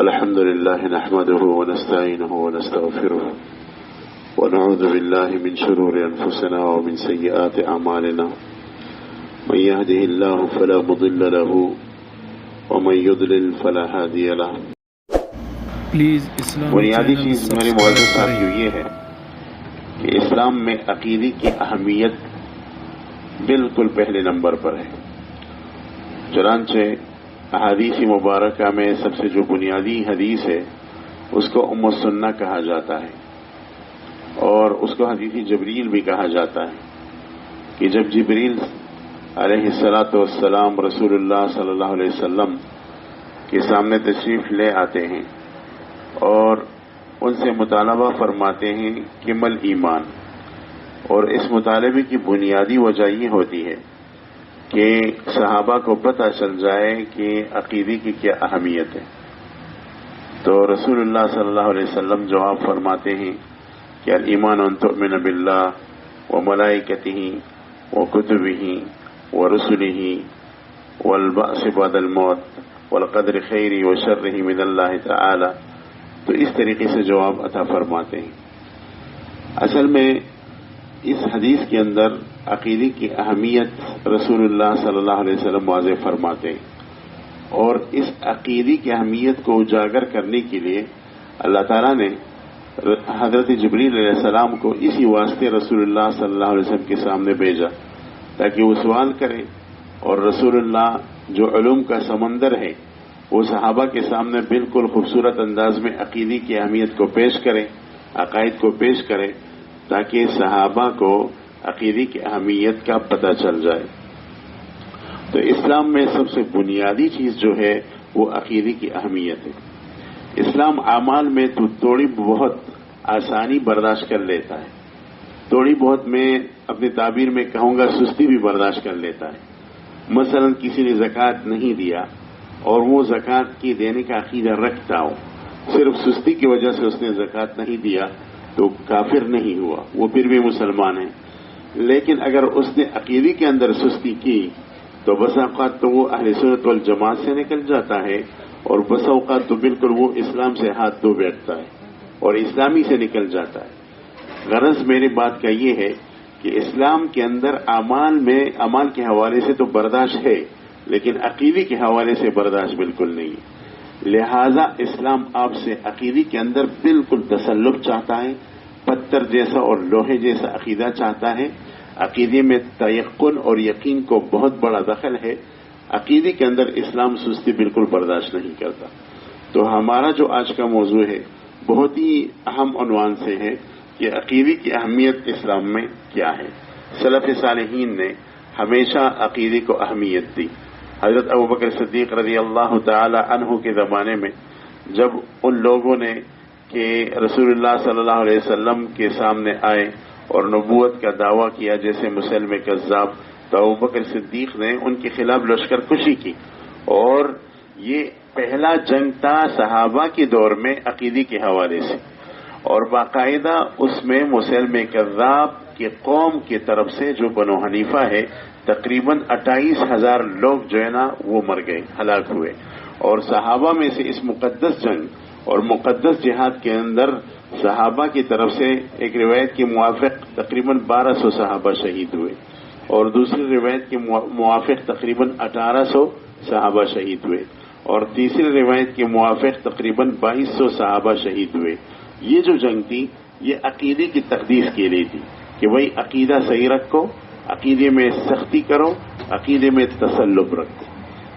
الحمد لله نحمده ونستعينه ونستغفره ونعوذ بالله من شرور أنفسنا ومن سيئات أعمالنا من يهده الله فلا مضل له ومن يضلل فلا هادي له. بنیادی چیز میرے معزز ساتھیو یہ ہے کہ اسلام میں عقیدے کی اہمیت بالکل پہلے نمبر پر ہے. چنانچہ احادیث مبارکہ میں سب سے جو بنیادی حدیث ہے اس کو ام السنہ کہا جاتا ہے، اور اس کو حدیث جبریل بھی کہا جاتا ہے کہ جب جبریل علیہ الصلاۃ والسلام رسول اللہ صلی اللہ علیہ وسلم کے سامنے تشریف لے آتے ہیں اور ان سے مطالبہ فرماتے ہیں کہ مل ایمان، اور اس مطالبے کی بنیادی وجہ یہ ہوتی ہے کہ صحابہ کو پتہ چل جائے کہ عقیدے کی کیا اہمیت ہے. تو رسول اللہ صلی اللہ علیہ وسلم جواب فرماتے ہیں کہ الایمان ان تؤمن باللہ وملائکتہ وکتبہ ورسلہ والبعث بعد الموت والقدر خیرہ وشرہ من اللہ تعالی. تو اس طریقے سے جواب عطا فرماتے ہیں. اصل میں اس حدیث کے اندر عقیدے کی اہمیت رسول اللہ صلی اللہ علیہ وسلم واضح فرماتے ہیں، اور اس عقیدے کی اہمیت کو اجاگر کرنے کے لیے اللہ تعالیٰ نے حضرت جبریل علیہ السلام کو اسی واسطے رسول اللہ صلی اللہ علیہ وسلم کے سامنے بھیجا تاکہ وہ سوال کرے، اور رسول اللہ جو علوم کا سمندر ہے وہ صحابہ کے سامنے بالکل خوبصورت انداز میں عقیدے کی اہمیت کو پیش کرے، عقائد کو پیش کرے، تاکہ صحابہ کو عقیدے کی اہمیت کا پتہ چل جائے. تو اسلام میں سب سے بنیادی چیز جو ہے وہ عقیدے کی اہمیت ہے. اسلام اعمال میں تو تھوڑی بہت آسانی برداشت کر لیتا ہے، تھوڑی بہت میں اپنی تعبیر میں کہوں گا سستی بھی برداشت کر لیتا ہے. مثلا کسی نے زکوٰۃ نہیں دیا اور وہ زکوٰۃ کی دینے کا عقیدہ رکھتا ہو، صرف سستی کی وجہ سے اس نے زکوٰۃ نہیں دیا تو کافر نہیں ہوا، وہ پھر بھی مسلمان ہے. لیکن اگر اس نے عقیدے کے اندر سستی کی تو بس اوقات تو وہ اہل سنت والجماعت سے نکل جاتا ہے، اور بس اوقات تو بالکل وہ اسلام سے ہاتھ دھو بیٹھتا ہے اور اسلامی سے نکل جاتا ہے. غرض میری بات کا یہ ہے کہ اسلام کے اندر اعمال کے حوالے سے تو برداشت ہے، لیکن عقیدے کے حوالے سے برداشت بالکل نہیں ہے. لہذا اسلام آپ سے عقیدے کے اندر بالکل تسلط چاہتا ہے، پتھر جیسا اور لوہے جیسا عقیدہ چاہتا ہے. عقیدے میں تیقن اور یقین کو بہت بڑا دخل ہے. عقیدے کے اندر اسلام سستی بالکل برداشت نہیں کرتا. تو ہمارا جو آج کا موضوع ہے بہت ہی اہم عنوان سے ہے کہ عقیدے کی اہمیت اسلام میں کیا ہے. سلف صالحین نے ہمیشہ عقیدے کو اہمیت دی. حضرت ابوبکر صدیق رضی اللہ تعالی عنہ کے زمانے میں جب ان لوگوں نے کہ رسول اللہ صلی اللہ علیہ وسلم کے سامنے آئے اور نبوت کا دعویٰ کیا جیسے مسلم کذاب، تو ابوبکر صدیق نے ان کے خلاف لشکر کشی کی، اور یہ پہلا جنگ تھا صحابہ کے دور میں عقیدے کے حوالے سے، اور باقاعدہ اس میں مسلم کذاب کی قوم کی طرف سے جو بنو حنیفہ ہے تقریباً 28,000 لوگ جو ہے نا وہ مر گئے، ہلاک ہوئے. اور صحابہ میں سے اس مقدس جنگ اور مقدس جہاد کے اندر صحابہ کی طرف سے ایک روایت کے موافق تقریباً 1200 صحابہ شہید ہوئے، اور دوسری روایت کے موافق تقریباً 1800 صحابہ شہید ہوئے، اور تیسری روایت کے موافق تقریباً 2200 صحابہ شہید ہوئے. یہ جو جنگ تھی یہ عقیدے کی تقدیس کے لیے تھی کہ بھئی عقیدہ صحیح رکھو، عقیدے میں سختی کرو، عقیدے میں تسلط رکھو.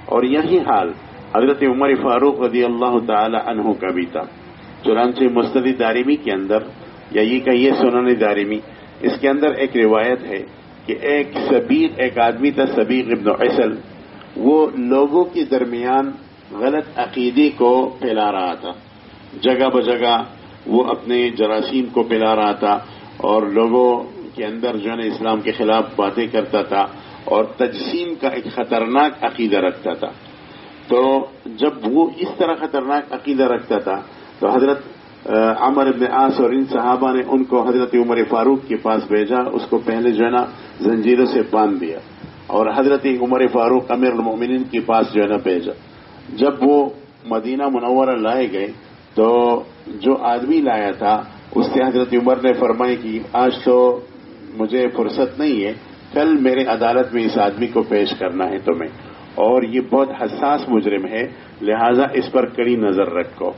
اور یہی حال حضرت عمر فاروق رضی اللہ تعالی عنہ کا بھی تھا. چنانچہ مسند دارمی کے اندر، یا یہ کہیے سنن دارمی، اس کے اندر ایک روایت ہے کہ ایک آدمی تھا سبیق ابن عسل، وہ لوگوں کے درمیان غلط عقیدے کو پھیلا رہا تھا. جگہ بجگہ وہ اپنے جراثیم کو پھیلا رہا تھا اور لوگوں کے اندر جو ہے اسلام کے خلاف باتیں کرتا تھا اور تجسیم کا ایک خطرناک عقیدہ رکھتا تھا. تو جب وہ اس طرح خطرناک عقیدہ رکھتا تھا تو حضرت عمر بن عاص اور ان صحابہ نے ان کو حضرت عمر فاروق کے پاس بھیجا. اس کو پہلے جو ہے نا زنجیروں سے باندھ دیا اور حضرت عمر فاروق امیر المومنین کے پاس جو ہے نا بھیجا. جب وہ مدینہ منورہ لائے گئے تو جو آدمی لایا تھا اس سے حضرت عمر نے فرمایا کہ آج تو مجھے فرصت نہیں ہے، کل میرے عدالت میں اس آدمی کو پیش کرنا ہے تمہیں، اور یہ بہت حساس مجرم ہے، لہذا اس پر کڑی نظر رکھو۔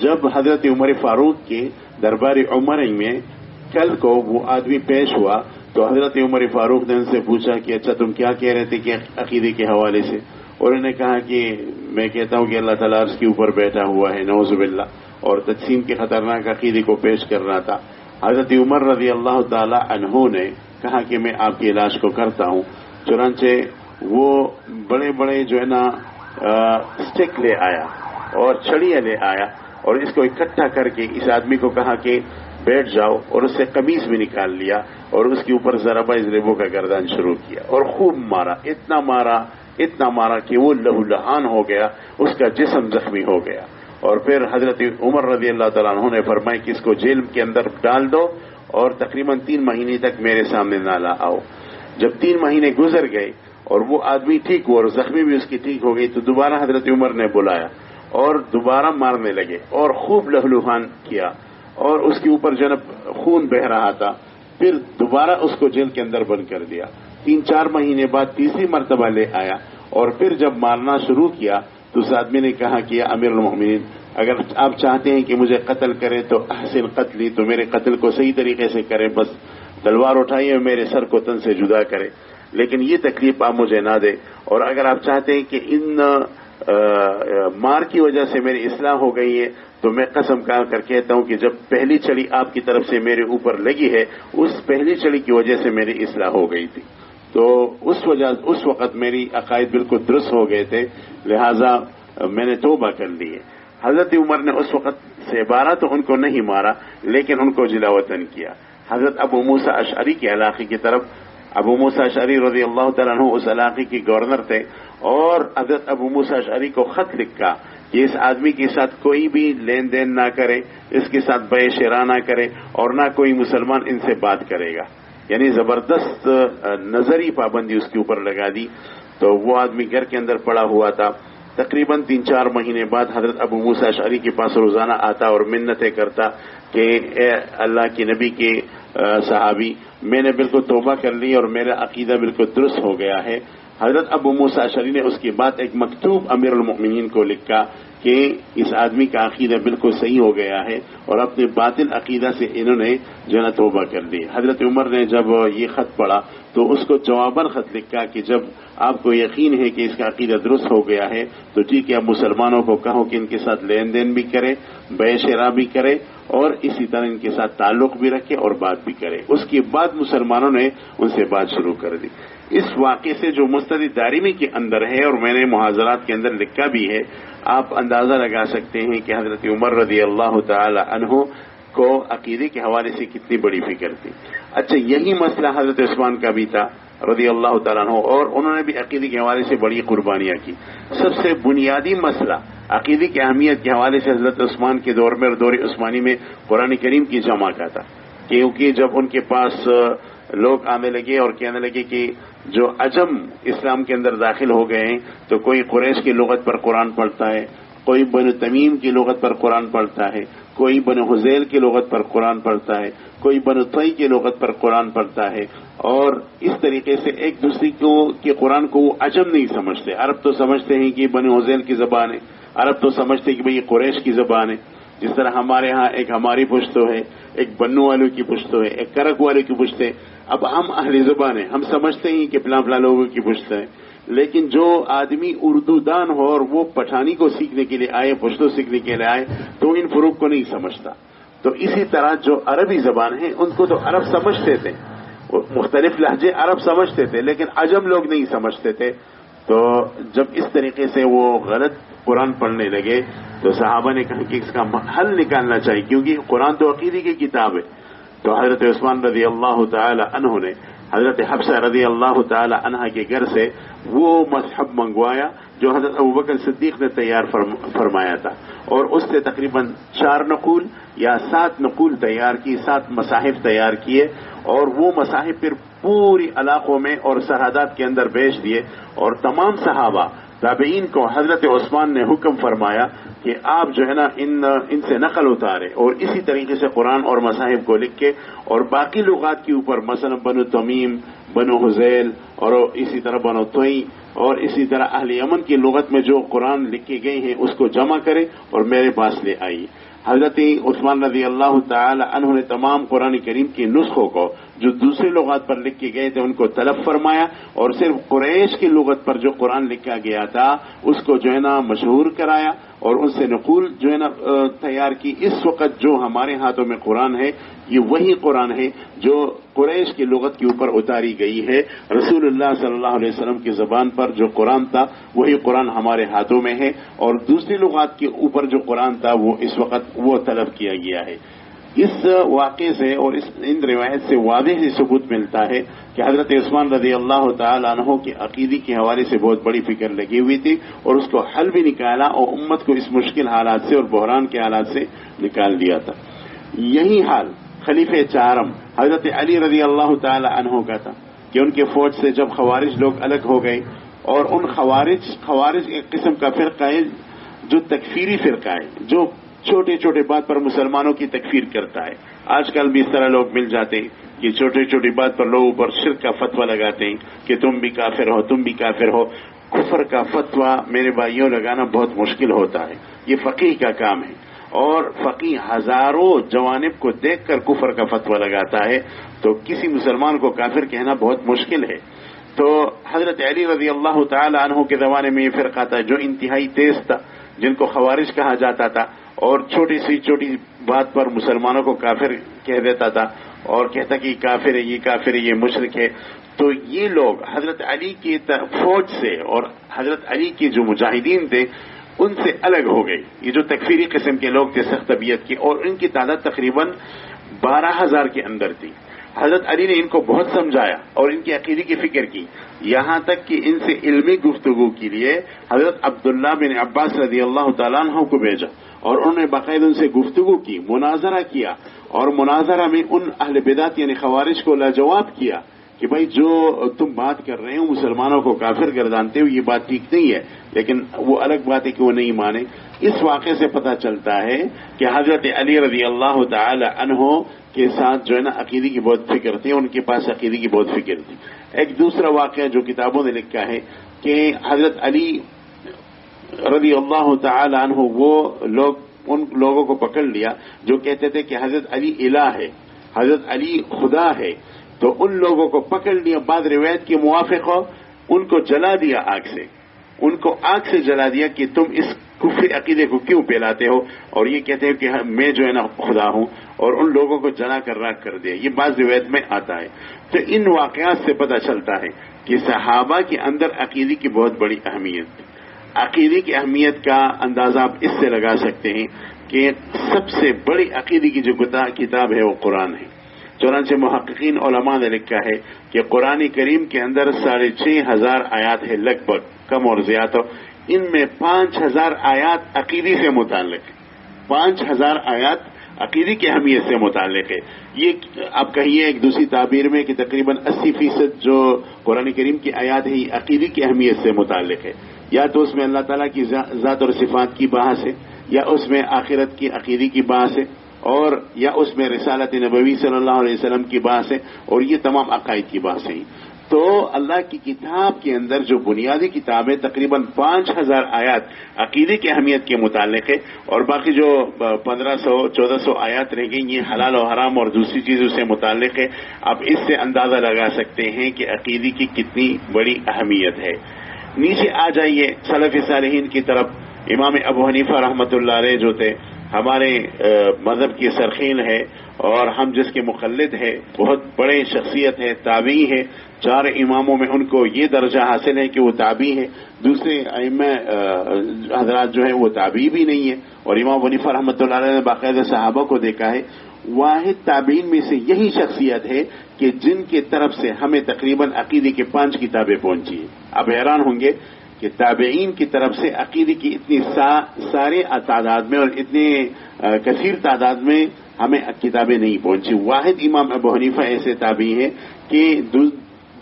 جب حضرت عمر فاروق کے دربار عمر میں کل کو وہ آدمی پیش ہوا تو حضرت عمر فاروق نے ان سے پوچھا کہ اچھا تم کیا کہہ رہے تھے کہ عقیدے کے حوالے سے، اور انہوں نے کہا کہ میں کہتا ہوں کہ اللہ تعالیٰ عرش کے اوپر بیٹھا ہوا ہے، نعوذ باللہ، اور تقسیم کے خطرناک عقیدے کو پیش کر رہا تھا۔ حضرت عمر رضی اللہ تعالی عنہ نے کہا کہ میں آپ کے علاج کو کرتا ہوں، چنانچہ وہ بڑے بڑے جو ہے نا اسٹک لے آیا اور چھڑیاں لے آیا اور اس کو اکٹھا کر کے اس آدمی کو کہا کہ بیٹھ جاؤ، اور اس سے قمیص بھی نکال لیا اور اس کے اوپر ضربہ ضربوں کا گردان شروع کیا اور خوب مارا، اتنا مارا کہ وہ لہو لہان ہو گیا، اس کا جسم زخمی ہو گیا۔ اور پھر حضرت عمر رضی اللہ تعالیٰ عنہ نے فرمایا کہ اس کو جیل کے اندر ڈال دو اور تقریباً 3 مہینے تک میرے سامنے نہ آؤ۔ جب 3 مہینے گزر گئے اور وہ آدمی ٹھیک ہوا اور زخمی بھی اس کی ٹھیک ہو گئی تو دوبارہ حضرت عمر نے بلایا اور دوبارہ مارنے لگے اور خوب لہلوہان کیا اور اس کے اوپر جنب خون بہ رہا تھا۔ پھر دوبارہ اس کو جیل کے اندر بند کر دیا۔ 3-4 مہینے بعد تیسری مرتبہ لے آیا اور پھر جب مارنا شروع کیا تو اس آدمی نے کہا کہ امیر المؤمنین، اگر آپ چاہتے ہیں کہ مجھے قتل کرے تو احسن قتلی، تو میرے قتل کو صحیح طریقے سے کرے، بس تلوار اٹھائیے اور میرے سر کو تن سے جدا کرے، لیکن یہ تکلیف آپ مجھے نہ دے، اور اگر آپ چاہتے ہیں کہ ان مار کی وجہ سے میری اصلاح ہو گئی ہے تو میں قسم کھا کر کہتا ہوں کہ جب پہلی چھڑی آپ کی طرف سے میرے اوپر لگی ہے اس پہلی چھڑی کی وجہ سے میری اصلاح ہو گئی تھی، تو اس وقت میری عقائد بالکل درست ہو گئے تھے، لہذا میں نے توبہ کر لی ہے۔ حضرت عمر نے اس وقت سے 12 تو ان کو نہیں مارا لیکن ان کو جلا وطن کیا۔ حضرت ابو موسیٰ اشعری کے علاقے کی طرف، ابو موسیٰ اشعری رضی اللہ تعالیٰ عنہ اس علاقے کے گورنر تھے، اور حضرت ابو موسیٰ اشعری کو خط لکھا کہ اس آدمی کے ساتھ کوئی بھی لین دین نہ کرے، اس کے ساتھ بیع شراء نہ کرے، اور نہ کوئی مسلمان ان سے بات کرے گا، یعنی زبردست نظری پابندی اس کے اوپر لگا دی۔ تو وہ آدمی گھر کے اندر پڑا ہوا تھا۔ تقریباً 3-4 مہینے بعد حضرت ابو موسیٰ اشعری کے پاس روزانہ آتا اور منتیں کرتا کہ اے اللہ کے نبی کے صحابی، میں نے بالکل توبہ کر لی اور میرا عقیدہ بالکل درست ہو گیا ہے۔ حضرت ابو موسیٰ اشعری نے اس کے بعد ایک مکتوب امیر المؤمنین کو لکھا کہ اس آدمی کا عقیدہ بالکل صحیح ہو گیا ہے اور اپنے باطل عقیدہ سے انہوں نے جو ہے توبہ کر لی۔ حضرت عمر نے جب یہ خط پڑھا تو اس کو جواباً خط لکھا کہ جب آپ کو یقین ہے کہ اس کا عقیدہ درست ہو گیا ہے تو ٹھیک ہے، اب مسلمانوں کو کہو کہ ان کے ساتھ لین دین بھی کرے، بیع شراء بھی کرے، اور اسی طرح ان کے ساتھ تعلق بھی رکھے اور بات بھی کرے۔ اس کے بعد مسلمانوں نے ان سے بات شروع کر دی۔ اس واقعے سے جو مستند دارمی کے اندر ہے اور میں نے محاضرات کے اندر لکھا بھی ہے، آپ اندازہ لگا سکتے ہیں کہ حضرت عمر رضی اللہ تعالی عنہ کو عقیدے کے حوالے سے کتنی بڑی فکر تھی۔ اچھا، یہی مسئلہ حضرت عثمان کا بھی تھا رضی اللہ تعالیٰ عنہ، اور انہوں نے بھی عقیدے کے حوالے سے بڑی قربانیاں کی۔ سب سے بنیادی مسئلہ عقیدے کی اہمیت کے حوالے سے حضرت عثمان کے دور میں اور دور عثمانی میں قرآن کریم کی جمع کا تھا، کیونکہ جب ان کے پاس لوگ آنے لگے اور کہنے لگے کہ جو عجم اسلام کے اندر داخل ہو گئے ہیں تو کوئی قریش کی لغت پر قرآن پڑھتا ہے، کوئی بنو تمیم کی لغت پر قرآن پڑھتا ہے، کوئی بنو حذیل کی لغت پر قرآن پڑھتا ہے، کوئی بنو طی کی لغت پر قرآن پڑھتا ہے، اور اس طریقے سے ایک دوسرے کے قرآن کو وہ عجم نہیں سمجھتے۔ عرب تو سمجھتے ہیں کہ بنو حذیل کی زبان ہے، عرب تو سمجھتے ہیں کہ بھئی یہ قریش کی زبان ہے، جس طرح ہمارے ہاں ایک ہماری پشتو ہے، ایک بنو والوں کی پشتو ہے، ایک کرک والوں کی پشت ہے۔ اب ہم اہل زبان ہیں، ہم سمجھتے ہیں کہ فلاں فلاں لوگوں کی پشت ہے، لیکن جو آدمی اردو دان ہو اور وہ پٹھانی کو سیکھنے کے لیے آئے، پشتو سیکھنے کے لیے آئے، تو ان فروق کو نہیں سمجھتا۔ تو اسی طرح جو عربی زبان ہے ان کو تو عرب سمجھتے تھے، مختلف لہجے عرب سمجھتے تھے، لیکن عجم لوگ نہیں سمجھتے تھے۔ تو جب اس طریقے سے وہ غلط قرآن پڑھنے لگے تو صحابہ نے کہا کہ اس کا حل نکالنا چاہیے، کیونکہ قرآن تو عقیدے کی کتاب ہے۔ تو حضرت عثمان رضی اللہ تعالی عنہ نے حضرت حفصہ رضی اللہ تعالی عنہ کے گھر سے وہ مصحف منگوایا جو حضرت ابوبکر صدیق نے تیار فرمایا تھا، اور اس سے تقریباً 4 نقول یا 7 نقول تیار کی، 7 مصاحف تیار کیے، اور وہ مصاحف پھر پوری علاقوں میں اور سرحدات کے اندر بیچ دیے، اور تمام صحابہ تابعین کو حضرت عثمان نے حکم فرمایا کہ آپ جو ہے نا ان سے نقل اتارے اور اسی طریقے سے قرآن اور مصاحف کو لکھ کے اور باقی لغات کے اوپر مثلا بنو تمیم، بنو حذیل اور اسی طرح بنو طوئی اور اسی طرح اہل یمن کی لغت میں جو قرآن لکھے گئے ہیں اس کو جمع کرے اور میرے پاس لے آئیے۔ حضرت عثمان رضی اللہ تعالی عنہ نے تمام قرآن کریم کے نسخوں کو جو دوسری لغات پر لکھ کے گئے تھے ان کو طلب فرمایا اور صرف قریش کی لغت پر جو قرآن لکھا گیا تھا اس کو جو ہے نا مشہور کرایا اور ان سے نقول جو ہے نا تیار کی۔ اس وقت جو ہمارے ہاتھوں میں قرآن ہے یہ وہی قرآن ہے جو قریش کی لغت کے اوپر اتاری گئی ہے۔ رسول اللہ صلی اللہ علیہ وسلم کی زبان پر جو قرآن تھا وہی قرآن ہمارے ہاتھوں میں ہے، اور دوسری لغات کے اوپر جو قرآن تھا وہ اس وقت وہ طلب کیا گیا ہے۔ اس واقعے سے اور ان روایت سے واضح ثبوت ملتا ہے کہ حضرت عثمان رضی اللہ تعالی عنہ کی عقیدے کے حوالے سے بہت بڑی فکر لگی ہوئی تھی اور اس کو حل بھی نکالا اور امت کو اس مشکل حالات سے اور بحران کے حالات سے نکال دیا تھا۔ یہی حال خلیفہ چہارم حضرت علی رضی اللہ تعالی عنہ کا تھا کہ ان کے فوج سے جب خوارج لوگ الگ ہو گئے اور ان خوارج ایک قسم کا فرقہ ہے جو تکفیری فرقہ ہے، جو چھوٹے چھوٹے بات پر مسلمانوں کی تکفیر کرتا ہے۔ آج کل بھی اس طرح لوگ مل جاتے ہیں کہ چھوٹی چھوٹی بات پر لوگوں پر شرک کا فتویٰ لگاتے ہیں کہ تم بھی کافر ہو، تم بھی کافر ہو۔ کفر کا فتویٰ میرے بھائیوں لگانا بہت مشکل ہوتا ہے، یہ فقیہ کا کام ہے، اور فقیہ ہزاروں جوانب کو دیکھ کر کفر کا فتویٰ لگاتا ہے، تو کسی مسلمان کو کافر کہنا بہت مشکل ہے۔ تو حضرت علی رضی اللہ تعالی عنہ کے زمانے میں یہ فرقہ تھا جو انتہائی تیز تھا، جن کو خوارج کہا جاتا تھا، اور چھوٹی سی چھوٹی بات پر مسلمانوں کو کافر کہہ دیتا تھا اور کہتا کہ یہ کافر ہے، یہ کافر ہے، یہ مشرک ہے۔ تو یہ لوگ حضرت علی کی فوج سے اور حضرت علی کے جو مجاہدین تھے ان سے الگ ہو گئی۔ یہ جو تکفیری قسم کے لوگ تھے سخت طبیعت کے، اور ان کی تعداد تقریباً 12,000 کے اندر تھی۔ حضرت علی نے ان کو بہت سمجھایا اور ان کی عقیدے کی فکر کی، یہاں تک کہ ان سے علمی گفتگو کے لیے حضرت عبداللہ بن عباس رضی اللہ تعالیٰ عنہ کو بھیجا اور انہوں نے باقاعدہ ان سے گفتگو کی، مناظرہ کیا، اور مناظرہ میں ان اہل بدعت یعنی خوارج کو لاجواب کیا کہ بھائی جو تم بات کر رہے ہو مسلمانوں کو کافر گردانتے ہو، یہ بات ٹھیک نہیں ہے، لیکن وہ الگ بات ہے کہ وہ نہیں مانے۔ اس واقعے سے پتہ چلتا ہے کہ حضرت علی رضی اللہ تعالی عنہ کے ساتھ جو ہے نا عقیدے کی بہت فکر تھی، ان کے پاس عقیدے کی بہت فکر تھی۔ ایک دوسرا واقعہ جو کتابوں نے لکھا ہے کہ حضرت علی رضی اللہ تعالی عنہ وہ لوگ ان لوگوں کو پکڑ لیا جو کہتے تھے کہ حضرت علی الہ ہے، حضرت علی خدا ہے، تو ان لوگوں کو پکڑ لیا، بعض روایت کے موافق ہو ان کو جلا دیا آگ سے، ان کو آگ سے جلا دیا کہ تم اس کفر عقیدے کو کیوں پھیلاتے ہو، اور یہ کہتے ہیں کہ میں جو ہے نا خدا ہوں، اور ان لوگوں کو جلا کر راکھ کر دیا۔ یہ بعض روایت میں آتا ہے۔ تو ان واقعات سے پتہ چلتا ہے کہ صحابہ کے اندر عقیدے کی بہت بڑی اہمیت ہے۔ عقیدے کی اہمیت کا اندازہ آپ اس سے لگا سکتے ہیں کہ سب سے بڑی عقیدے کی جو کتاب ہے وہ قرآن ہے۔ چنانچہ محققین علماء نے لکھا ہے کہ قرآن کریم کے اندر 6,500 آیات ہے، لگ بھگ کم اور زیادہ، ان میں 5,000 آیات عقیدے سے متعلق ہے، 5,000 آیات عقیدے کی اہمیت سے متعلق ہے۔ یہ آپ کہیے ایک دوسری تعبیر میں کہ تقریباً 80% جو قرآن کریم کی آیات ہے یہ عقیدے کی اہمیت سے متعلق ہے، یا تو اس میں اللہ تعالیٰ کی ذات اور صفات کی بحث ہے، یا اس میں آخرت کی عقیدے کی بحث ہے، اور یا اس میں رسالت نبوی صلی اللہ علیہ وسلم کی بحث ہے، اور یہ تمام عقائد کی بحث ہیں۔ تو اللہ کی کتاب کے اندر جو بنیادی کتاب ہے تقریباً 5,000 آیات عقیدے کی اہمیت کے متعلق ہے، اور باقی جو 1,500-1,400 آیات رہ گئی یہ حلال و حرام اور دوسری چیزوں سے متعلق ہے۔ آپ اس سے اندازہ لگا سکتے ہیں کہ عقیدے کی کتنی بڑی اہمیت ہے۔ نیچے آ جائیے سلف صالحین کی طرف۔ امام ابو حنیفہ رحمۃ اللہ علیہ جو تھے ہمارے مذہب کی سرخیل ہے، اور ہم جس کے مقلد ہے، بہت بڑے شخصیت ہے، تابعی ہے، 4 اماموں میں ان کو یہ درجہ حاصل ہے کہ وہ تابعی ہے، دوسرے ائمہ حضرات جو ہیں وہ تابعی بھی نہیں ہے، اور امام ابو حنیفہ رحمۃ اللہ علیہ نے باقاعدہ صحابہ کو دیکھا ہے۔ واحد تابعین میں سے یہی شخصیت ہے کہ جن کی طرف سے ہمیں تقریباً عقیدے کے 5 کتابیں پہنچی ہیں۔ آپ حیران ہوں گے کہ تابعین کی طرف سے عقیدے کی اتنی سارے تعداد میں اور اتنے کثیر تعداد میں ہمیں کتابیں نہیں پہنچی۔ واحد امام ابو حنیفہ ایسے تابعی ہیں کہ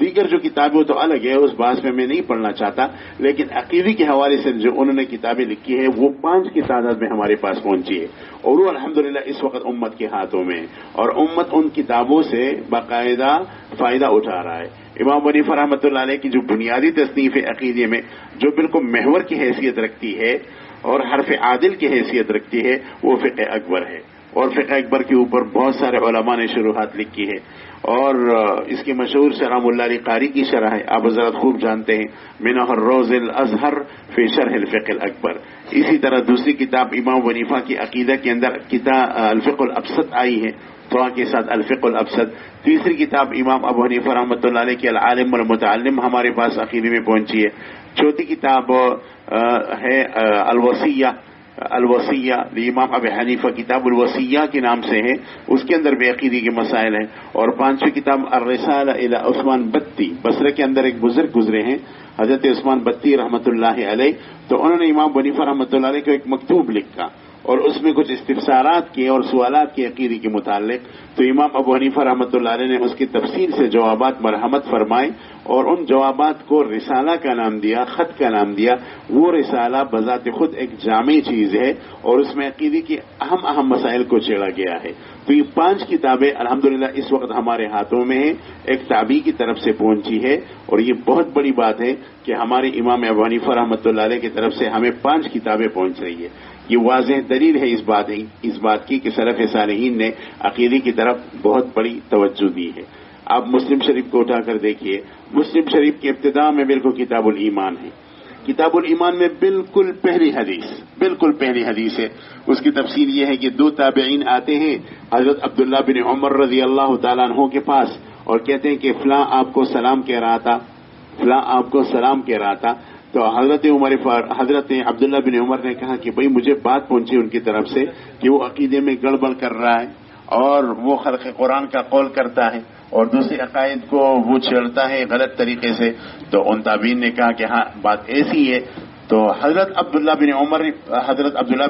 دیگر جو کتابیں وہ تو الگ ہے، اس بات میں نہیں پڑھنا چاہتا، لیکن عقیدے کے حوالے سے جو انہوں نے کتابیں لکھی ہے وہ 5 کی تعداد میں ہمارے پاس پہنچی ہے، اور وہ الحمدللہ اس وقت امت کے ہاتھوں میں ہے، اور امت ان کتابوں سے باقاعدہ فائدہ اٹھا رہا ہے۔ امام حنیفہ رحمۃ اللہ علیہ کی جو بنیادی تصنیف عقیدے میں جو بالکل محور کی حیثیت رکھتی ہے اور حرف عادل کی حیثیت رکھتی ہے وہ فقہ اکبر ہے، اور فقہ اکبر کے اوپر بہت سارے علماء نے شروحات لکھی ہے، اور اس کی مشہور شرح مولا علی قاری کی شرح ہے، آپ حضرات خوب جانتے ہیں، منہ الروض الازہر فی شرح الفقہ الاکبر۔ اسی طرح دوسری کتاب امام حنیفہ کی عقیدہ کے اندر کتاب الفقہ الابسط آئی ہے، تھوڑا کے ساتھ الفقہ الابسط۔ تیسری کتاب امام ابو حنیفہ رحمۃ اللہ علیہ کی العالم والمتعلم ہمارے پاس عقیدے میں پہنچی ہے۔ چوتھی کتاب ہے الوصیہ امام ابو حنیفہ، کتاب الوصیہ کے نام سے ہے، اس کے اندر بھی عقیدے کے مسائل ہیں۔ اور 5ویں کتاب الرسالہ الی عثمان بتی، بصرہ کے اندر ایک بزرگ گزرے ہیں حضرت عثمان بتی رحمۃ اللہ علیہ، تو انہوں نے امام حنیفہ رحمۃ اللہ علیہ کو ایک مکتوب لکھا اور اس میں کچھ استفسارات کیے اور سوالات کے عقیدے کے متعلق، تو امام ابو حنیفہ رحمۃ اللہ علیہ نے اس کی تفصیل سے جوابات مرحمت فرمائے اور ان جوابات کو رسالہ کا نام دیا، خط کا نام دیا۔ وہ رسالہ بذات خود ایک جامع چیز ہے اور اس میں عقیدے کی اہم مسائل کو چھیڑا گیا ہے۔ تو یہ 5 کتابیں الحمدللہ اس وقت ہمارے ہاتھوں میں ہیں، ایک تابعی کی طرف سے پہنچی ہے، اور یہ بہت بڑی بات ہے کہ ہمارے امام ابو حنیفہ رحمۃ اللہ علیہ کی طرف سے ہمیں 5 کتابیں پہنچ رہی ہے۔ یہ واضح دلیل ہے اس بات کی کہ سلف صالحین نے عقیدے کی طرف بہت بڑی توجہ دی ہے۔ آپ مسلم شریف کو اٹھا کر دیکھیے، مسلم شریف کی ابتدا میں بالکل کتاب الایمان ہے، کتاب الایمان میں بالکل پہلی حدیث ہے، اس کی تفسیر یہ ہے کہ 2 تابعین آتے ہیں حضرت عبداللہ بن عمر رضی اللہ تعالیٰ عنہ کے پاس اور کہتے ہیں کہ فلاں آپ کو سلام کہہ رہا تھا، تو حضرت عبداللہ بن عمر نے کہا کہ بھئی مجھے بات پہنچی ان کی طرف سے کہ وہ عقیدے میں گڑبڑ کر رہا ہے اور وہ خلق قرآن کا قول کرتا ہے اور دوسرے عقائد کو وہ چھیڑتا ہے غلط طریقے سے۔ تو ان تابعین نے کہا کہ ہاں بات ایسی ہے، تو حضرت عبداللہ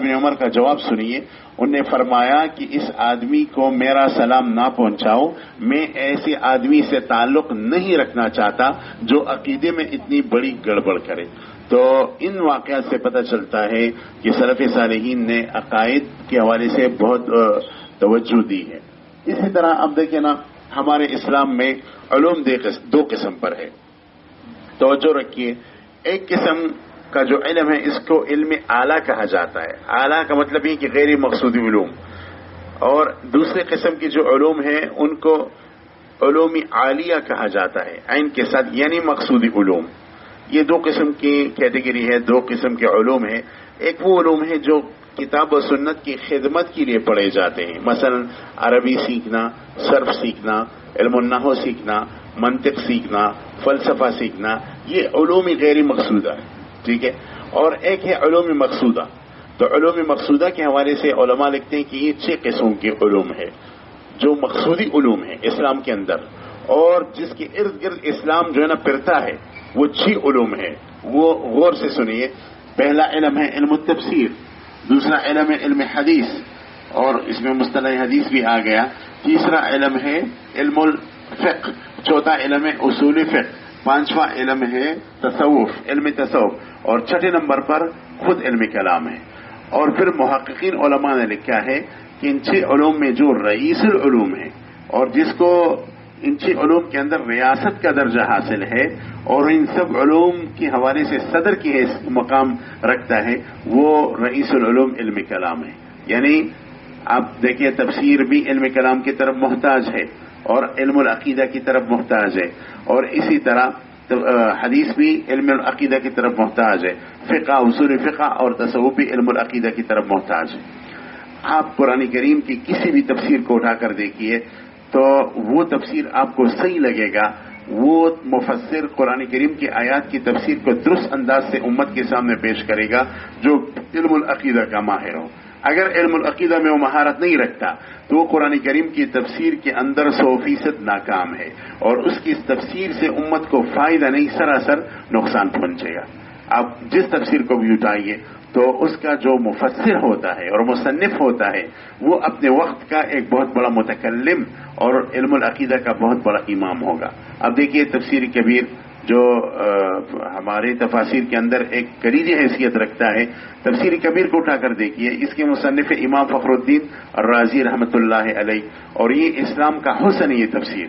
بن عمر کا جواب سنیے، انہوں نے فرمایا کہ اس آدمی کو میرا سلام نہ پہنچاؤ، میں ایسے آدمی سے تعلق نہیں رکھنا چاہتا جو عقیدے میں اتنی بڑی گڑبڑ کرے۔ تو ان واقعات سے پتہ چلتا ہے کہ سلف صالحین نے عقائد کے حوالے سے بہت توجہ دی ہے۔ اسی طرح اب دیکھیں نا، ہمارے اسلام میں علوم 2 قسم پر ہے، توجہ رکھیے۔ ایک قسم کا جو علم ہے اس کو علم اعلیٰ کہا جاتا ہے، اعلیٰ کا مطلب یہ کہ غیر مقصودی علوم، اور دوسرے قسم کی جو علوم ہیں ان کو علوم عالیہ کہا جاتا ہے عین کے ساتھ، یعنی مقصودی علوم۔ یہ 2 قسم کی کیٹیگری ہے، 2 قسم کے علوم ہیں۔ ایک وہ علوم ہے جو کتاب و سنت کی خدمت کے لیے پڑھے جاتے ہیں، مثلا عربی سیکھنا، صرف سیکھنا، علم النحو سیکھنا، منطق سیکھنا، فلسفہ سیکھنا، یہ علوم غیر مقصودہ ہے، ٹھیک ہے۔ اور ایک ہے علوم مقصودہ، تو علوم مقصودہ کے حوالے سے علماء لکھتے ہیں کہ یہ 6 قسم کے علوم ہے جو مقصودی علوم ہے اسلام کے اندر، اور جس کے ارد گرد اسلام جو ہے نا پھرتا ہے، وہ 6 علوم ہے۔ وہ غور سے سنیے۔ پہلا علم ہے علم التفسیر، دوسرا علم ہے علم حدیث، اور اس میں مصطلح حدیث بھی آ گیا۔ تیسرا علم ہے علم الفقہ، چوتھا علم ہے اصول فقہ، 5واں علم ہے تصوف، علم تصوف، اور 6 نمبر پر خود علم کلام ہے۔ اور پھر محققین علماء نے لکھا ہے کہ ان 6 علوم میں جو رئیس العلوم ہے اور جس کو ان 6 علوم کے اندر ریاست کا درجہ حاصل ہے اور ان سب علوم کے حوالے سے صدر کی مقام رکھتا ہے، وہ رئیس العلوم علم کلام ہے۔ یعنی آپ دیکھیے تفسیر بھی علم کلام کی طرف محتاج ہے اور علم العقیدہ کی طرف محتاج ہے، اور اسی طرح حدیث بھی علم العقیدہ کی طرف محتاج ہے، فقہ، اصول فقہ اور تصوف بھی علم العقیدہ کی طرف محتاج ہے۔ آپ قرآن کریم کی کسی بھی تفسیر کو اٹھا کر دیکھیے تو وہ تفسیر آپ کو صحیح لگے گا، وہ مفسر قرآن کریم کی آیات کی تفسیر کو درست انداز سے امت کے سامنے پیش کرے گا جو علم العقیدہ کا ماہر ہو۔ اگر علم العقیدہ میں وہ مہارت نہیں رکھتا تو وہ قرآن کریم کی تفسیر کے اندر 100% ناکام ہے، اور اس کی اس تفسیر سے امت کو فائدہ نہیں، سراسر نقصان پہنچے گا۔ آپ جس تفسیر کو بھی اٹھائیے تو اس کا جو مفسر ہوتا ہے اور مصنف ہوتا ہے وہ اپنے وقت کا ایک بہت بڑا متکلم اور علم العقیدہ کا بہت بڑا امام ہوگا. اب دیکھیے تفسیر کبیر جو ہمارے تفاسیر کے اندر ایک کلیدی حیثیت رکھتا ہے، تفسیر کبیر کو اٹھا کر دیکھیے، اس کے مصنف امام فخر الدین الرازی رحمۃ اللہ علیہ، اور یہ اسلام کا حسن ہے، یہ تفسیر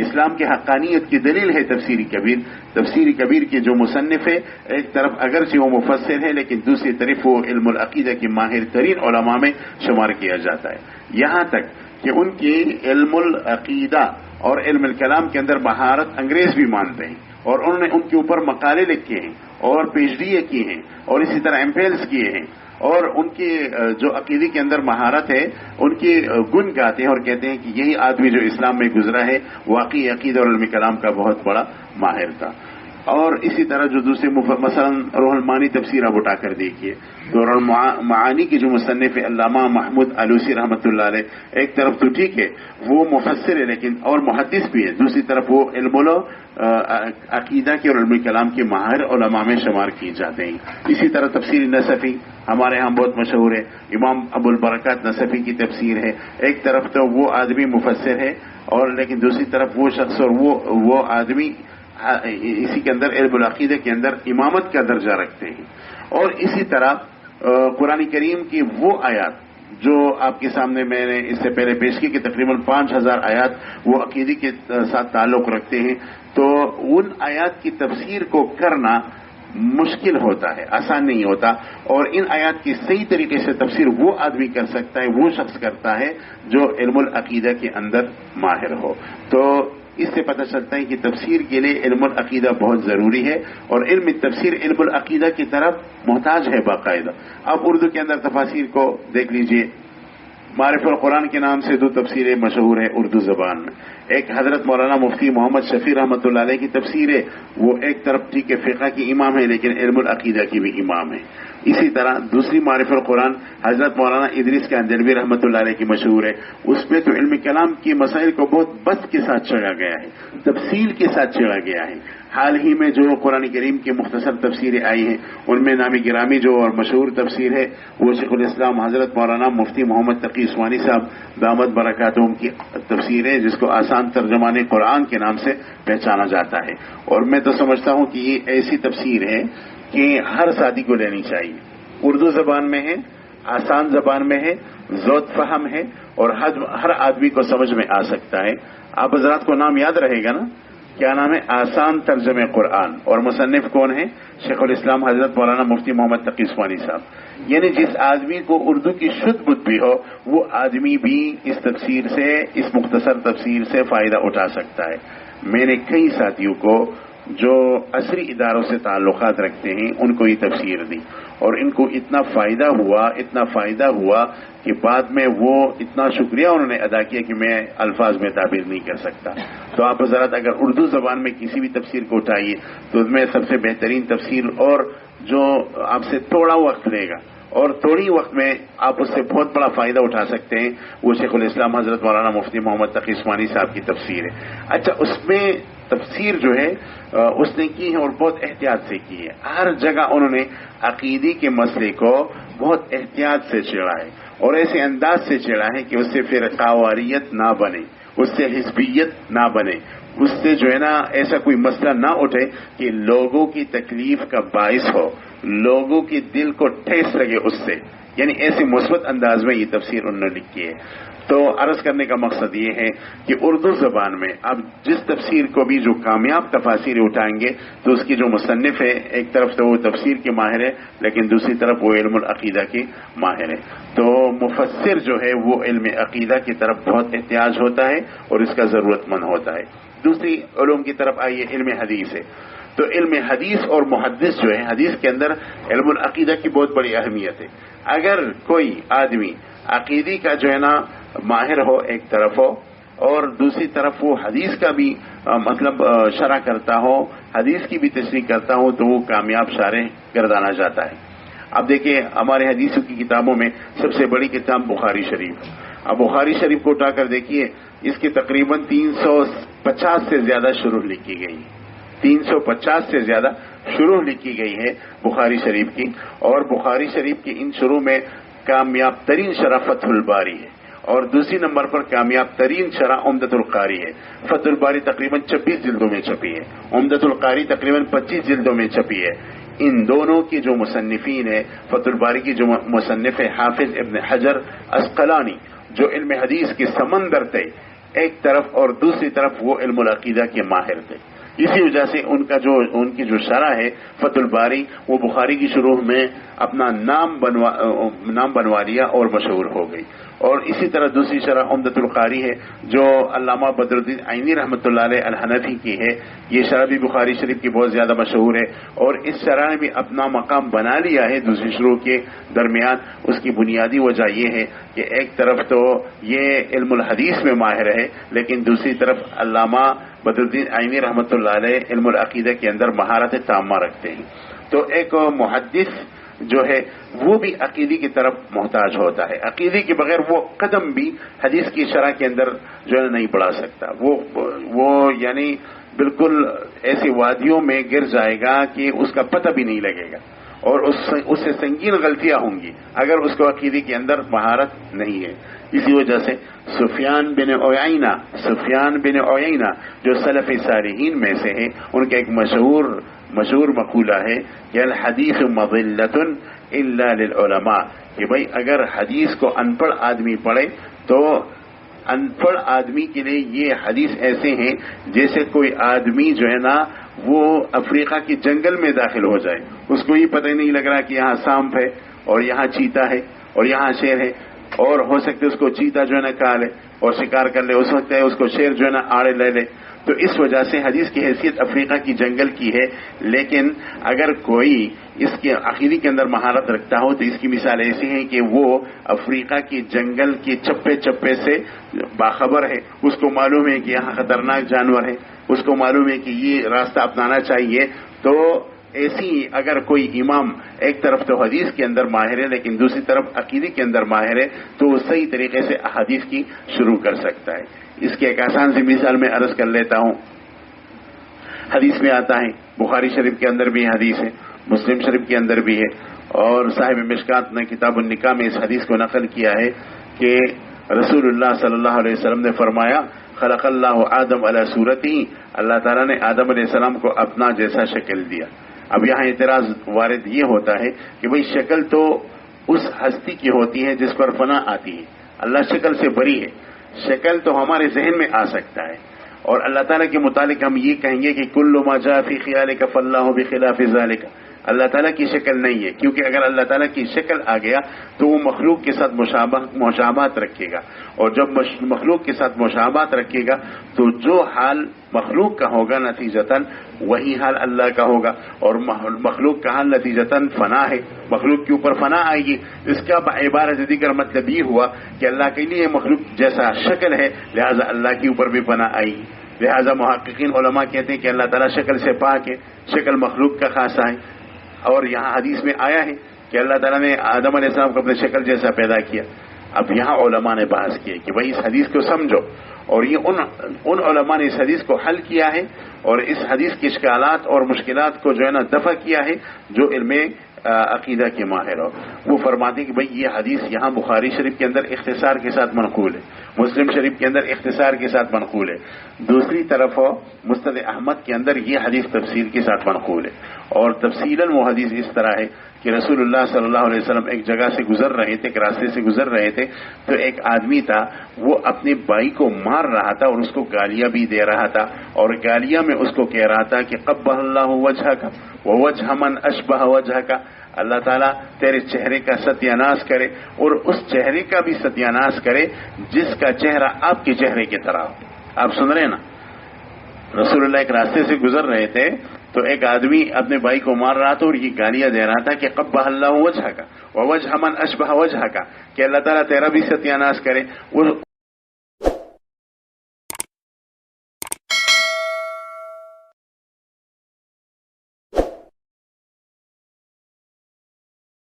اسلام کی حقانیت کی دلیل ہے. تفسیر کبیر کے جو مصنف ہے ایک طرف اگرچہ وہ مفسر ہے لیکن دوسری طرف وہ علم العقیدہ کے ماہر ترین علماء میں شمار کیا جاتا ہے، یہاں تک کہ ان کی علم العقیدہ اور علم الکلام کے اندر مہارت انگریز بھی مانتے ہیں، اور انہوں نے ان کے اوپر مقالے لکھے ہیں اور پی ایچ ڈی کی ہیں اور اسی طرح ایم فلز کیے ہیں، اور ان کی جو عقیدے کے اندر مہارت ہے ان کی گن گاتے ہیں اور کہتے ہیں کہ یہی آدمی جو اسلام میں گزرا ہے واقعی عقیدہ اور علم کلام کا بہت بڑا ماہر تھا. اور اسی طرح جو دوسرے مثلا روح المعانی تفسیر آپ اٹھا کر دیکھیے، تو روح المعانی کی جو مصنف علامہ محمود علوسی رحمۃ اللہ علیہ، ایک طرف تو ٹھیک ہے وہ مفسر ہے لیکن اور محدث بھی ہے، دوسری طرف وہ علم عقیدہ کے اور علم کلام کے ماہر علماء میں شمار کیے جاتے ہیں. اسی طرح تفسیر نصفی ہمارے ہاں بہت مشہور ہے، امام ابو البرکات نصفی کی تفسیر ہے. ایک طرف تو وہ آدمی مفسر ہے اور لیکن دوسری طرف وہ شخص اور وہ آدمی اسی کے اندر علم العقیدہ کے اندر امامت کا درجہ رکھتے ہیں. اور اسی طرح قرآن کریم کی وہ آیات جو آپ کے سامنے میں نے اس سے پہلے پیش کی کہ تقریباً 5000 آیات وہ عقیدے کے ساتھ تعلق رکھتے ہیں، تو ان آیات کی تفسیر کو کرنا مشکل ہوتا ہے، آسان نہیں ہوتا، اور ان آیات کی صحیح طریقے سے تفسیر وہ آدمی کر سکتا ہے، وہ شخص کرتا ہے جو علم العقیدہ کے اندر ماہر ہو. تو اس سے پتہ چلتا ہے کہ تفسیر کے لیے علم العقیدہ بہت ضروری ہے، اور علم تفسیر علم العقیدہ کی طرف محتاج ہے باقاعدہ. اب اردو کے اندر تفاسیر کو دیکھ لیجئے، معرف القرآن کے نام سے 2 تفسیریں مشہور ہیں اردو زبان میں. ایک حضرت مولانا مفتی محمد شفیع رحمۃ اللہ علیہ کی تفسیر ہے، وہ ایک طرف ٹھیک ہے فقہ کی امام ہے لیکن علم العقیدہ کی بھی امام ہے. اسی طرح دوسری معرف القرآن حضرت مولانا ادریس کاندھلوی رحمۃ اللہ علیہ کی مشہور ہے، اس میں تو علم کلام کی مسائل کو بہت بسط کے ساتھ چڑھا گیا ہے، تفصیل کے ساتھ چڑھا گیا ہے. حال ہی میں جو قرآن کریم کی مختصر تفسیریں آئی ہیں ان میں نامی گرامی جو اور مشہور تفسیر ہے وہ شیخ الاسلام حضرت مولانا مفتی محمد تقی عثمانی صاحب دامت برکاتہم کی تفسیر ہے، جس کو آسان ترجمان قرآن کے نام سے پہچانا جاتا ہے. اور میں تو سمجھتا ہوں کہ یہ ایسی تفسیر ہے کہ ہر ساتھی کو لینی چاہیے. اردو زبان میں ہے، آسان زبان میں ہے، ذوق فہم ہے اور ہر آدمی کو سمجھ میں آ سکتا ہے. آپ حضرات کو نام یاد رہے گا نا، کیا نام ہے؟ آسان ترجمہ قرآن. اور مصنف کون ہے؟ شیخ الاسلام حضرت مولانا مفتی محمد تقی عثمانی صاحب. یعنی جس آدمی کو اردو کی شدھ بدھ بھی ہو وہ آدمی بھی اس تفسیر سے، اس مختصر تفسیر سے فائدہ اٹھا سکتا ہے. میں نے کئی ساتھیوں کو جو عصری اداروں سے تعلقات رکھتے ہیں ان کو یہ تفسیر دی اور ان کو اتنا فائدہ ہوا کہ بعد میں وہ اتنا شکریہ انہوں نے ادا کیا کہ میں الفاظ میں تعبیر نہیں کر سکتا. تو آپ حضرات اگر اردو زبان میں کسی بھی تفسیر کو اٹھائیے تو اس میں سب سے بہترین تفسیر اور جو آپ سے تھوڑا وقت لے گا اور تھوڑی وقت میں آپ اس سے بہت بڑا فائدہ اٹھا سکتے ہیں وہ شیخ الاسلام حضرت مولانا مفتی محمد تقی عثمانی صاحب کی تفسیر ہے. اچھا، اس میں تفسیر جو ہے اس نے کی ہے اور بہت احتیاط سے کی ہے. ہر جگہ انہوں نے عقیدے کے مسئلے کو بہت احتیاط سے چھیڑا ہے اور ایسے انداز سے چھیڑا ہے کہ اس سے فرقاواریت نہ بنے، اس سے حزبیت نہ بنے، اس سے جو ہے نا ایسا کوئی مسئلہ نہ اٹھے کہ لوگوں کی تکلیف کا باعث ہو، لوگوں کے دل کو ٹھیس لگے اس سے. یعنی ایسے مثبت انداز میں یہ تفسیر انہوں نے لکھی ہے. تو عرض کرنے کا مقصد یہ ہے کہ اردو زبان میں اب جس تفسیر کو بھی جو کامیاب تفاسیر اٹھائیں گے تو اس کی جو مصنف ہے ایک طرف تو وہ تفسیر کے ماہر ہے لیکن دوسری طرف وہ علم العقیدہ کے ماہر ہے. تو مفسر جو ہے وہ علم عقیدہ کی طرف بہت احتیاج ہوتا ہے اور اس کا ضرورت مند ہوتا ہے. دوسری علوم کی طرف آئیے، علم حدیث ہے. تو علم حدیث اور محدث جو ہے، حدیث کے اندر علم العقیدہ کی بہت بڑی اہمیت ہے. اگر کوئی آدمی عقیدے کا جو ہے نا ماہر ہو ایک طرف ہو اور دوسری طرف وہ حدیث کا بھی مطلب شرح کرتا ہو، حدیث کی بھی تشریح کرتا ہو تو وہ کامیاب شارح گردانا جاتا ہے. اب دیکھیں ہمارے حدیثوں کی کتابوں میں سب سے بڑی کتاب بخاری شریف. اب بخاری شریف کو اٹھا کر دیکھیے، اس کی تقریباً 350 سے زیادہ شروح لکھی گئی. 350 سے زیادہ شروح لکھی گئی ہے بخاری شریف کی، اور بخاری شریف کی ان شروح میں کامیاب ترین شرح فتح الباری ہے، اور دوسری نمبر پر کامیاب ترین شرح عمدۃ القاری ہے۔ فتح الباری تقریباً 26 جلدوں میں چھپی ہے، عمدۃ القاری تقریباً 25 جلدوں میں چھپی ہے۔ ان دونوں کی جو مصنفین ہیں، فتح الباری کی جو مصنف ہے حافظ ابن حجر عسقلانی، جو علم حدیث کے سمندر تھے ایک طرف، اور دوسری طرف وہ علم العقیدہ کے ماہر تھے، اسی وجہ سے ان کی جو شرح ہے فتح الباری، وہ بخاری کی شروح میں اپنا نام بنوا لیا اور مشہور ہو گئی۔ اور اسی طرح دوسری شرح عمدۃ القاری ہے جو علامہ بدر الدین عینی رحمۃ اللہ علیہ الحنفی کی ہے، یہ شرح بھی بخاری شریف کی بہت زیادہ مشہور ہے، اور اس شرح نے بھی اپنا مقام بنا لیا ہے دوسری شروح کے درمیان۔ اس کی بنیادی وجہ یہ ہے کہ ایک طرف تو یہ علم الحدیث میں ماہر ہے، لیکن دوسری طرف علامہ بدر الدین عینی رحمۃ اللہ علیہ علم العقیدہ کے اندر مہارت تامہ رکھتے ہیں۔ تو ایک محدث جو ہے وہ بھی عقیدے کی طرف محتاج ہوتا ہے، عقیدے کے بغیر وہ قدم بھی حدیث کی شرح کے اندر جو ہے نہیں بڑھا سکتا، وہ یعنی بالکل ایسی وادیوں میں گر جائے گا کہ اس کا پتہ بھی نہیں لگے گا، اور اس سے سنگین غلطیاں ہوں گی اگر اس کو عقیدے کے اندر مہارت نہیں ہے۔ اسی وجہ سے سفیان بن عیینہ جو سلف صالحین میں سے ہیں، ان کا ایک مشہور مقولہ ہے کہ الحدیث مضلۃ الا للعلماء، کہ بھئی اگر حدیث کو ان پڑھ آدمی پڑھے تو ان پڑھ آدمی کے لیے یہ حدیث ایسے ہیں جیسے کوئی آدمی جو ہے نا وہ افریقہ کے جنگل میں داخل ہو جائے، اس کو یہ پتہ ہی نہیں لگ رہا کہ یہاں سانپ ہے اور یہاں چیتا ہے اور یہاں شیر ہے، اور ہو سکتا ہے اس کو چیتا جو ہے نا کھا لے اور شکار کر لے، ہو سکتا ہے اس کو شیر جو ہے نا آڑے لے لے۔ تو اس وجہ سے حدیث کی حیثیت افریقہ کی جنگل کی ہے، لیکن اگر کوئی اس کے عقیدے کے اندر مہارت رکھتا ہو تو اس کی مثال ایسی ہے کہ وہ افریقہ کی جنگل کے چپے چپے سے باخبر ہے، اس کو معلوم ہے کہ یہاں خطرناک جانور ہے، اس کو معلوم ہے کہ یہ راستہ اپنانا چاہیے۔ تو ایسی اگر کوئی امام ایک طرف تو حدیث کے اندر ماہر ہے لیکن دوسری طرف عقیدے کے اندر ماہر ہے تو وہ صحیح طریقے سے احادیث کی شروع کر سکتا ہے۔ اس کی ایک آسان سی مثال میں عرض کر لیتا ہوں۔ حدیث میں آتا ہے، بخاری شریف کے اندر بھی حدیث ہے، مسلم شریف کے اندر بھی ہے، اور صاحب مشکات نے کتاب النکاح میں اس حدیث کو نقل کیا ہے کہ رسول اللہ صلی اللہ علیہ وسلم نے فرمایا خلق اللہ آدم علی صورتی، اللہ تعالیٰ نے آدم علیہ السلام کو اپنا جیسا شکل دیا۔ اب یہاں اعتراض وارد یہ ہوتا ہے کہ بھئی شکل تو اس ہستی کی ہوتی ہے جس پر فنا آتی ہے، اللہ شکل سے بری ہے، شکل تو ہمارے ذہن میں آ سکتا ہے، اور اللہ تعالیٰ کے متعلق ہم یہ کہیں گے کہ کل ما جاء فی خیالک فاللہ بخلاف ذالک، اللہ تعالیٰ کی شکل نہیں ہے، کیونکہ اگر اللہ تعالیٰ کی شکل آ گیا تو وہ مخلوق کے ساتھ مشابہت رکھے گا، اور جب مخلوق کے ساتھ مشابہت رکھے گا تو جو حال مخلوق کا ہوگا نتیجتاً وہی حال اللہ کا ہوگا، اور مخلوق کا حال نتیجتاً فنا ہے، مخلوق کے اوپر فنا آئے گی۔ اس کا عبارت دیگر مطلب یہ ہوا کہ اللہ کے لیے مخلوق جیسا شکل ہے لہذا اللہ کے اوپر بھی فنا آئے گی۔ لہذا محققین علماء کہتے ہیں کہ اللہ تعالیٰ شکل سے پاک ہے، شکل مخلوق کا خاصہ ہے، اور یہاں حدیث میں آیا ہے کہ اللہ تعالیٰ نے آدم علیہ السلام کو اپنے شکل جیسا پیدا کیا۔ اب یہاں علماء نے بحث کی کہ بھائی اس حدیث کو سمجھو، اور یہ ان علماء نے اس حدیث کو حل کیا ہے اور اس حدیث کی اشکالات اور مشکلات کو جو ہے نا دفع کیا ہے جو علم عقیدہ کے ماہر ہو۔ وہ فرماتے ہیں کہ بھئی یہ حدیث یہاں بخاری شریف کے اندر اختصار کے ساتھ منقول ہے، مسلم شریف کے اندر اختصار کے ساتھ منقول ہے، دوسری طرف مسند احمد کے اندر یہ حدیث تفصیل کے ساتھ منقول ہے، اور تفصیلاً وہ حدیث اس طرح ہے کہ رسول اللہ صلی اللہ علیہ وسلم ایک جگہ سے گزر رہے تھے، ایک راستے سے گزر رہے تھے، تو ایک آدمی تھا وہ اپنے بھائی کو مار رہا تھا اور اس کو گالیاں بھی دے رہا تھا، اور گالیاں میں اس کو کہہ رہا تھا کہ قبح اللہ وجہک ووجہ من اشبہ وجہک، اللہ تعالیٰ تیرے چہرے کا ستیہ ناش کرے اور اس چہرے کا بھی ستیہ ناش کرے جس کا چہرہ آپ کے چہرے کی طرح ہو۔ آپ سن رہے ہیں نا، رسول اللہ ایک راستے سے گزر رہے تھے تو ایک آدمی اپنے بھائی کو مار رہا تھا اور یہ گالیاں دے رہا تھا کہ قبح اللہ وجہک ووجہ من اشبہ وجہک، کہ اللہ تعالیٰ تیرا بھی ستیہ ناش کرے۔